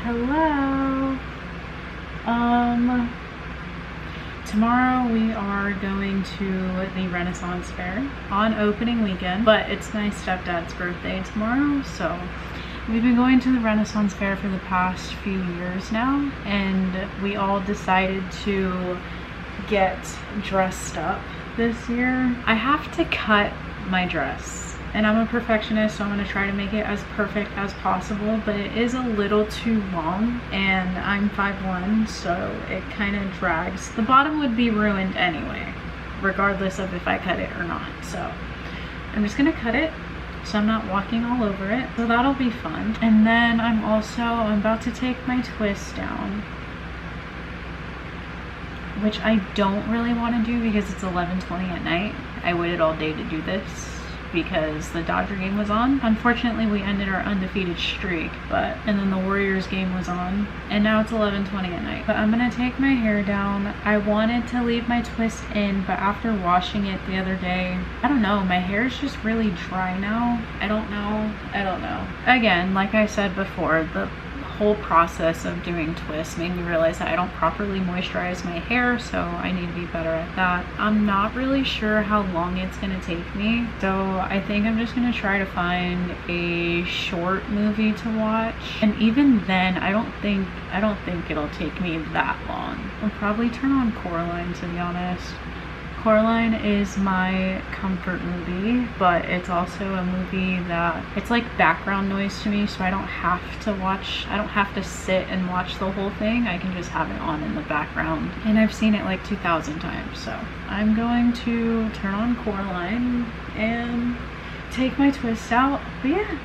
Hello. Tomorrow we are going to the Renaissance Fair on opening weekend, but it's my stepdad's birthday tomorrow, so we've been going to the Renaissance Fair for the past few years now, and we all decided to get dressed up this year. I have to cut my dress, and I'm a perfectionist, so I'm gonna try to make it as perfect as possible, but it is a little too long, and I'm 5'1", so it kind of drags. The bottom would be ruined anyway, regardless of if I cut it or not. So I'm just gonna cut it so I'm not walking all over it. So that'll be fun. And then I'm about to take my twist down, which I don't really want to do because it's 11:20 at night. I waited all day to do this because the Dodger game was on. Unfortunately, we ended our undefeated streak, and then the Warriors game was on, and now it's 11:20 at night. But I'm gonna take my hair down. I wanted to leave my twist in, but after washing it the other day, I don't know, my hair is just really dry now. I don't know. Again, like I said before, the whole process of doing twists made me realize that I don't properly moisturize my hair, so I need to be better at that. I'm not really sure how long it's gonna take me, so I think I'm just gonna try to find a short movie to watch, and even then I don't think it'll take me that long. I'll probably turn on Coraline, to be honest. Coraline is my comfort movie, but it's also a movie that it's like background noise to me, so I don't have to sit and watch the whole thing. I can just have it on in the background, and I've seen it like 2,000 times. So I'm going to turn on Coraline and take my twist out. But yeah.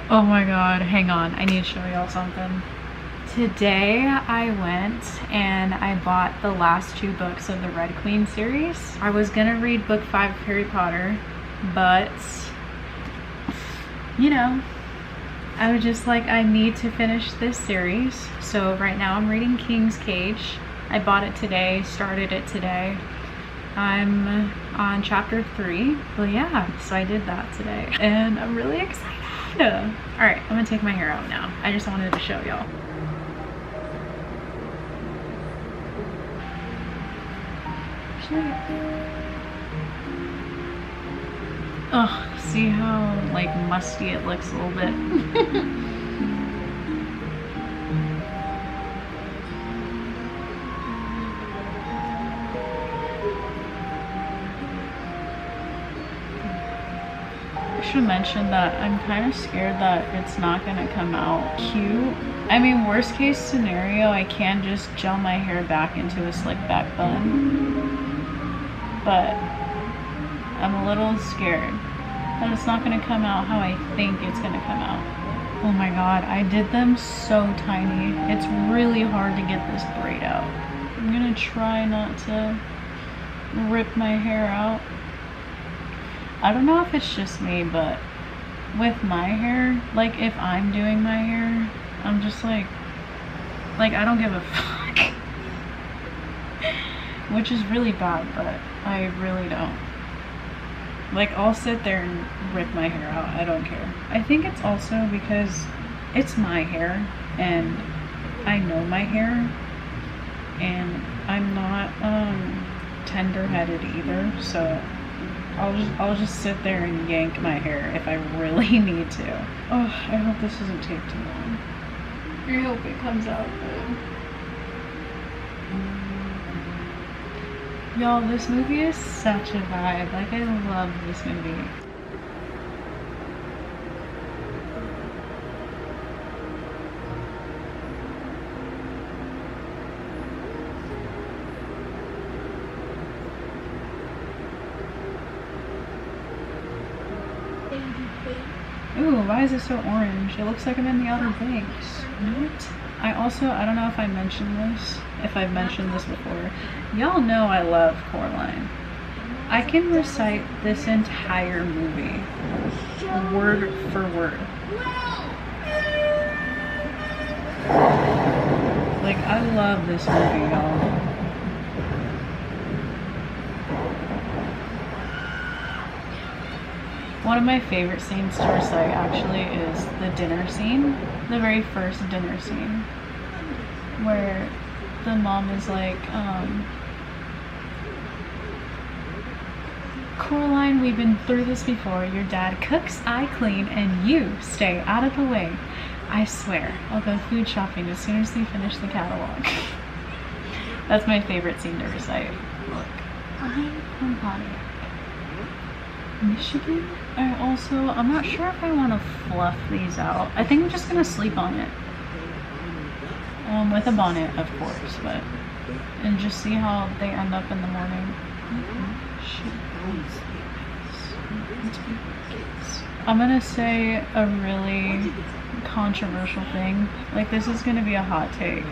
Oh my god, hang on, I need to show y'all something. Today I went and I bought the last 2 books of the Red Queen series. I was gonna read book 5 of Harry Potter, but you know, I was just like, I need to finish this series. So right now I'm reading King's Cage. I bought it today, started it today. I'm on chapter 3, but yeah, so I did that today and I'm really excited. All right, I'm gonna take my hair out now. I just wanted to show y'all. Oh, see how like musty it looks a little bit. I should mention that I'm kind of scared that it's not gonna come out cute. I mean, worst case scenario, I can just gel my hair back into a slick back bun. But I'm a little scared that it's not gonna come out how I think it's gonna come out. Oh my god, I did them so tiny. It's really hard to get this braid out. I'm gonna try not to rip my hair out. I don't know if it's just me, but with my hair, like if I'm doing my hair, I'm just like I don't give a fuck. Which is really bad, but I really don't. Like, I'll sit there and rip my hair out. I don't care. I think it's also because it's my hair and I know my hair, and I'm not tender-headed either, so I'll just sit there and yank my hair if I really need to. Oh, I hope this doesn't take too long. I hope it comes out good. Y'all, this movie is such a vibe. Like, I love this movie. Ooh, why is it so orange? It looks like I'm in the Outer Banks. What? I don't know if I mentioned this, if I've mentioned this before. Y'all know I love Coraline. I can recite this entire movie, word for word. Like, I love this movie, y'all. One of my favorite scenes to recite actually is the dinner scene, the very first dinner scene, where the mom is like, Coraline, we've been through this before. Your dad cooks, I clean, and you stay out of the way. I swear, I'll go food shopping as soon as we finish the catalog. That's my favorite scene to recite. Look, I'm from Pontiac, Michigan. I'm not sure if I want to fluff these out. I think I'm just gonna sleep on it. With a bonnet, of course, and just see how they end up in the morning. I'm gonna say a really controversial thing. Like, this is gonna be a hot take.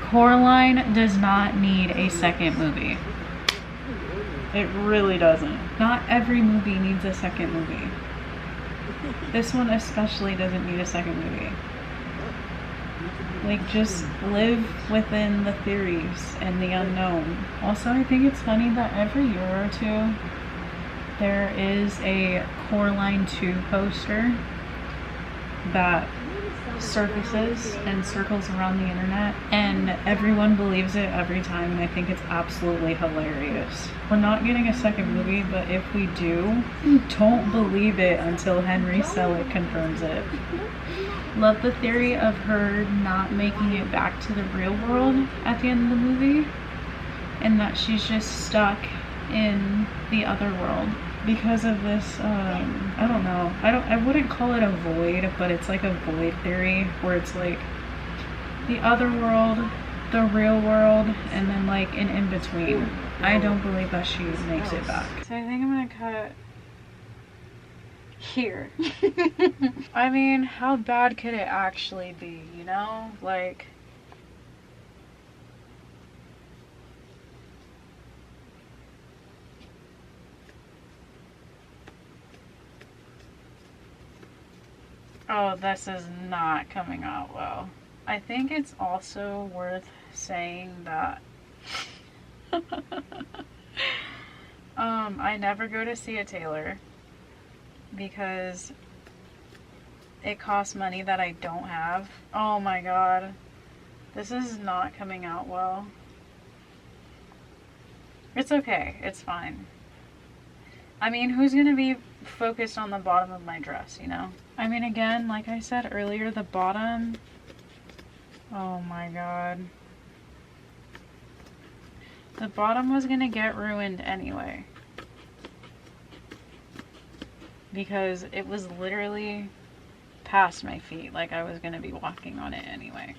Coraline does not need a second movie. It really doesn't. Not every movie needs a second movie. This one especially doesn't need a second movie. Like, just live within the theories and the unknown. Also, I think it's funny that every year or two there is a Coraline 2 poster that surfaces and circles around the internet, and everyone believes it every time, and I think it's absolutely hilarious. We're not getting a second movie, but if we do, don't believe it until Henry Selick confirms it. Love the theory of her not making it back to the real world at the end of the movie, and that she's just stuck in the other world because of this, I don't know, I wouldn't call it a void, but it's like a void theory where it's like the other world, the real world, and then like an in-between. I don't believe that she makes it back. So I think I'm gonna cut here. I mean, how bad could it actually be, you know? Like, oh, this is not coming out well. I think it's also worth saying that I never go to see a tailor because it costs money that I don't have. Oh my god. This is not coming out well. It's okay. It's fine. I mean, who's gonna be focused on the bottom of my dress, you know? I mean, again, like I said earlier, the bottom... Oh my god. The bottom was gonna get ruined anyway. Because it was literally past my feet. Like, I was gonna be walking on it anyway.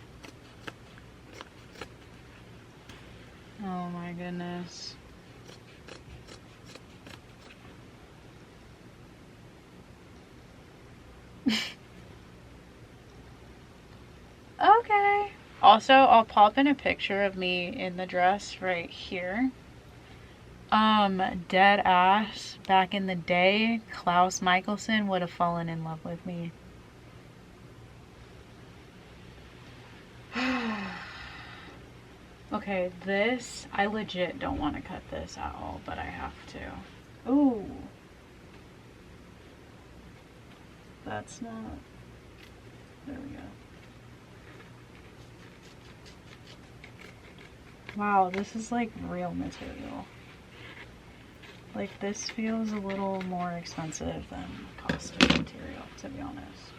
Oh my goodness. Okay. Also, I'll pop in a picture of me in the dress right here. Dead ass. Back in the day, Klaus Michelson would have fallen in love with me. Okay, this, I legit don't want to cut this at all, but I have to. Ooh. That's not... There we go. Wow, this is like real material. Like, this feels a little more expensive than costume material, to be honest.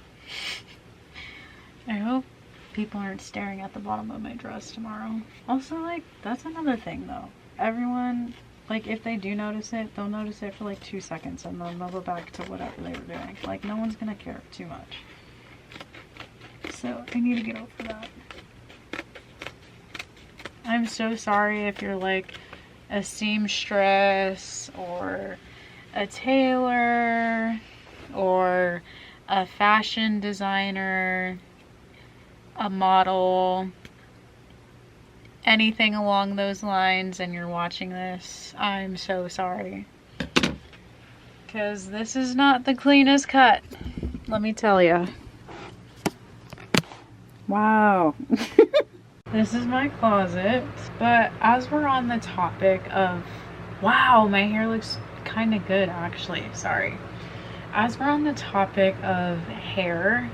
I hope people aren't staring at the bottom of my dress tomorrow. Also, like, that's another thing though. Everyone, like, if they do notice it, they'll notice it for like 2 seconds and then they'll go back to whatever they were doing. Like, no one's gonna care too much. So, I need to get over that. I'm so sorry if you're like a seamstress or a tailor or a fashion designer, a model, anything along those lines, and you're watching this. I'm so sorry. Because this is not the cleanest cut, let me tell you. Wow. This is my closet, but as we're on the topic of, wow, my hair looks kind of good actually. Sorry. As we're on the topic of hair,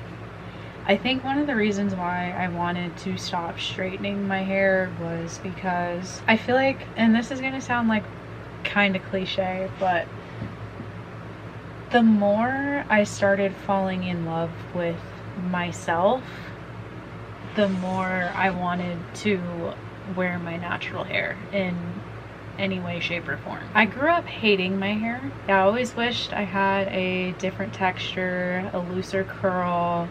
I think one of the reasons why I wanted to stop straightening my hair was because I feel like, and this is gonna sound like kind of cliche, but the more I started falling in love with myself, the more I wanted to wear my natural hair in any way, shape, or form. I grew up hating my hair. I always wished I had a different texture, a looser curl,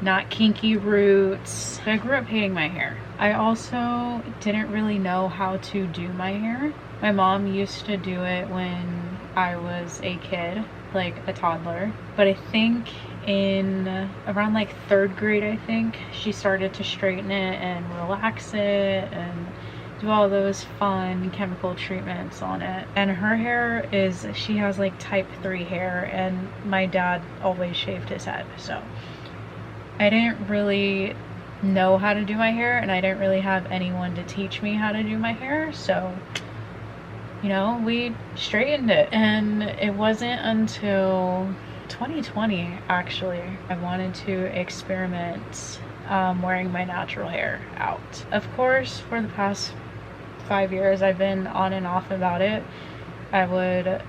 not kinky roots. I grew up hating my hair. I also didn't really know how to do my hair. My mom used to do it when I was a kid, like a toddler, but I think in around like 3rd grade, I think she started to straighten it and relax it and do all those fun chemical treatments on it. And her hair is, she has like type 3 hair, and my dad always shaved his head, so I didn't really know how to do my hair, and I didn't really have anyone to teach me how to do my hair, so you know, we straightened it. And it wasn't until 2020 actually I wanted to experiment wearing my natural hair out. Of course, for the past 5 years I've been on and off about it. I would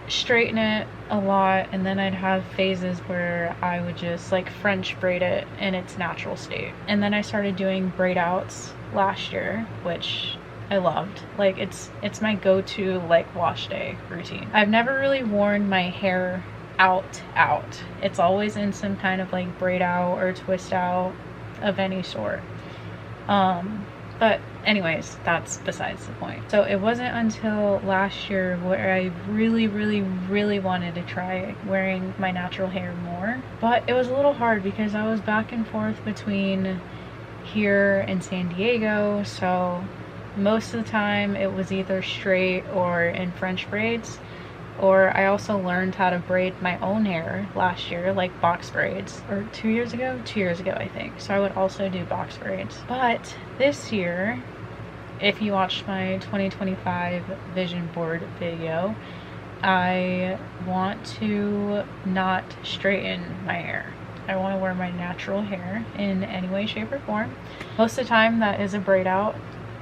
straighten it a lot, and then I'd have phases where I would just like French braid it in its natural state. And then I started doing braid outs last year, which I loved. Like it's my go-to like wash day routine. I've never really worn my hair out. It's always in some kind of like braid out or twist out of any sort. But anyways, that's besides the point. So it wasn't until last year where I really wanted to try wearing my natural hair more. But it was a little hard because I was back and forth between here and San Diego, so most of the time it was either straight or in French braids. Or I also learned how to braid my own hair last year, like box braids, or 2 years ago? 2 years ago, I think. So I would also do box braids. But this year, if you watched my 2025 vision board video, I want to not straighten my hair. I want to wear my natural hair in any way, shape, or form. Most of the time that is a braid out,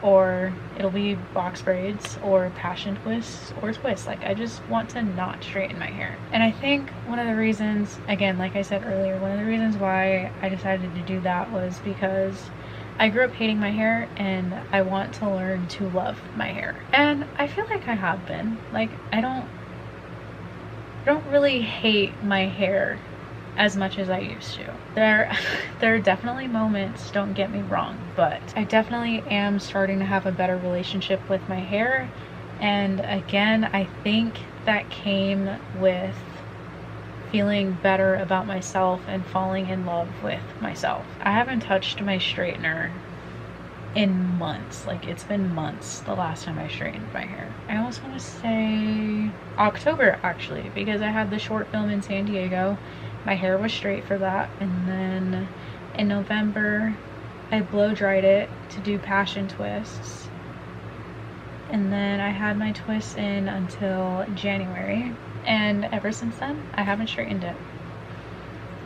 or it'll be box braids or passion twists or twists. Like I just want to not straighten my hair. And I think one of the reasons, again, like I said earlier, one of the reasons why I decided to do that was because I grew up hating my hair and I want to learn to love my hair. And I feel like I have been. Like I don't really hate my hair as much as I used to. There are definitely moments, don't get me wrong, but I definitely am starting to have a better relationship with my hair. And again, I think that came with feeling better about myself and falling in love with myself. I haven't touched my straightener in months. Like it's been months the last time I straightened my hair. I almost want to say October actually, because I had the short film in San Diego. My hair was straight for that, and then in November I blow dried it to do passion twists, and then I had my twists in until January, and ever since then I haven't straightened it.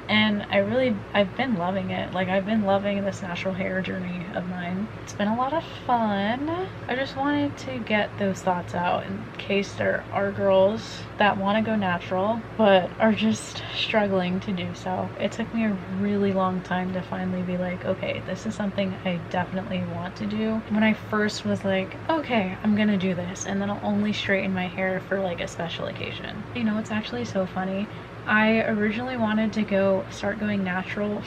And I've been loving it. Like I've been loving this natural hair journey of mine. It's been a lot of fun. I just wanted to get those thoughts out in case there are girls that want to go natural but are just struggling to do so. It took me a really long time to finally be like, okay, this is something I definitely want to do. When I first was like, okay, I'm gonna do this, and then I'll only straighten my hair for like a special occasion. You know, it's actually so funny. I originally wanted to start going natural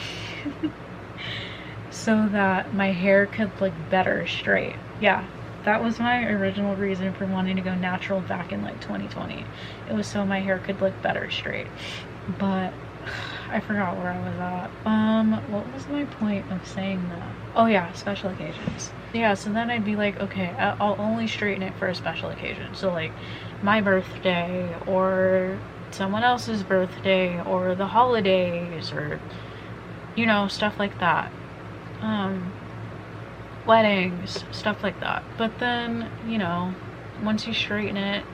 so that my hair could look better straight. Yeah, that was my original reason for wanting to go natural back in like 2020. It was so my hair could look better straight. But I forgot where I was at. What was my point of saying that? Oh yeah, special occasions. Yeah, so then I'd be like, okay, I'll only straighten it for a special occasion. So like my birthday, or someone else's birthday, or the holidays, or you know, stuff like that. Weddings, stuff like that. But then, you know, once you straighten it,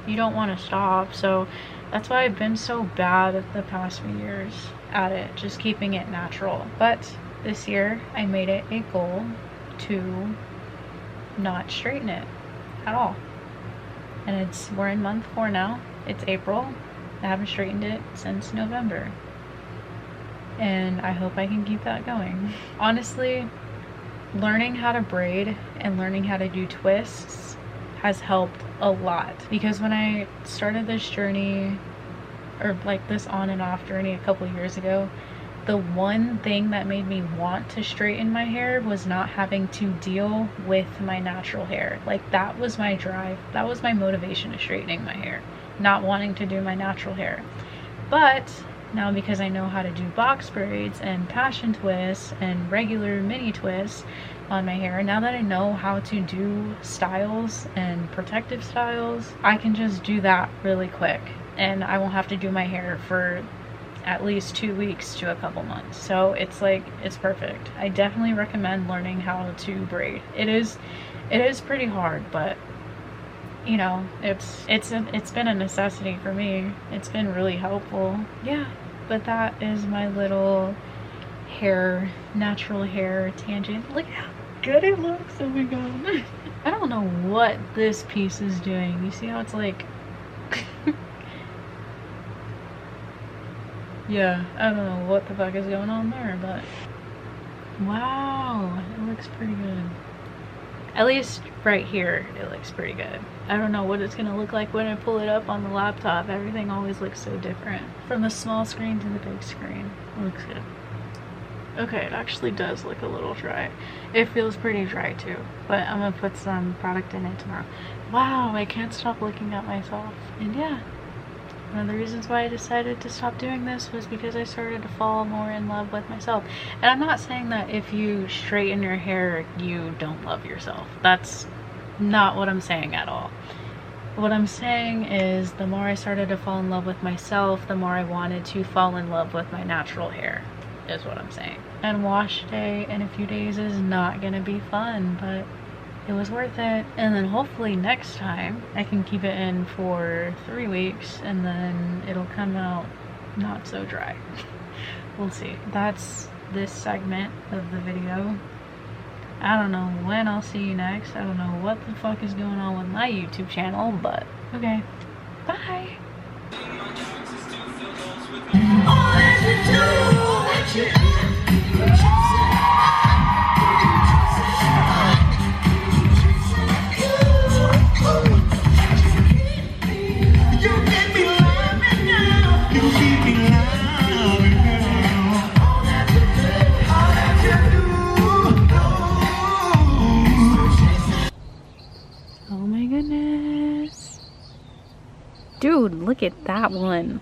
you don't want to stop. So that's why I've been so bad the past few years at it, just keeping it natural. But this year I made it a goal to not straighten it at all. And we're in month 4 now. It's April. I haven't straightened it since November. And I hope I can keep that going. Honestly, learning how to braid and learning how to do twists has helped a lot. Because when I started this journey, or like this on and off journey a couple years ago, the one thing that made me want to straighten my hair was not having to deal with my natural hair. Like, that was my drive. That was my motivation to straightening my hair. Not wanting to do my natural hair. But now, because I know how to do box braids and passion twists and regular mini twists on my hair, now that I know how to do styles and protective styles, I can just do that really quick. And I won't have to do my hair for at least 2 weeks to a couple months. So it's like, it's perfect. I definitely recommend learning how to braid. It is pretty hard, but you know, it's been a necessity for me. It's been really helpful. Yeah, but that is my little natural hair tangent. Look how good it looks. Oh my god. I don't know what this piece is doing. You see how it's like yeah, I don't know what the fuck is going on there, but wow, it looks pretty good. At least right here, it looks pretty good. I don't know what it's gonna look like when I pull it up on the laptop. Everything always looks so different. From the small screen to the big screen. It looks good. Okay, it actually does look a little dry. It feels pretty dry too, but I'm gonna put some product in it tomorrow. Wow, I can't stop looking at myself. And yeah, one of the reasons why I decided to stop doing this was because I started to fall more in love with myself. And I'm not saying that if you straighten your hair, you don't love yourself. That's not what I'm saying at all. What I'm saying is, the more I started to fall in love with myself, the more I wanted to fall in love with my natural hair, is what I'm saying. And wash day in a few days is not gonna be fun, but it was worth it. And then hopefully next time I can keep it in for 3 weeks and then it'll come out not so dry. We'll see. That's this segment of the video. I don't know when I'll see you next. I don't know what the fuck is going on with my YouTube channel, but okay. Bye. Oh my goodness. Dude, look at that one.